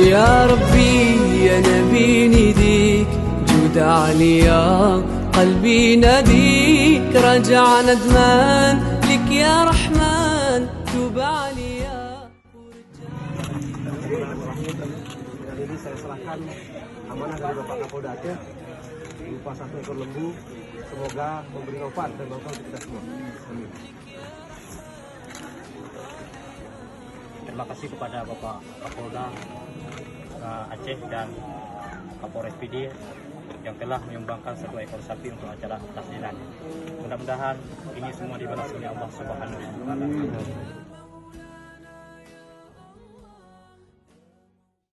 يا ربي يا نبي نديك جود عليا قلبي نبيك رجع ندمان لك يا رحمن توب عليا. Dan ini saya serahkan amanah dari Bapak Kapolda Aceh berupa 1 ekor lembu, semoga memberi manfaat dan manfaat untuk kita semua. Amin. Terima kasih kepada Bapak Kapolda Aceh dan Kapolres PD yang telah menyumbangkan 1 ekor sapi untuk acara tasdilan. Mudah-mudahan ini semua dibalas oleh Allah Subhanahu wa Ta'ala.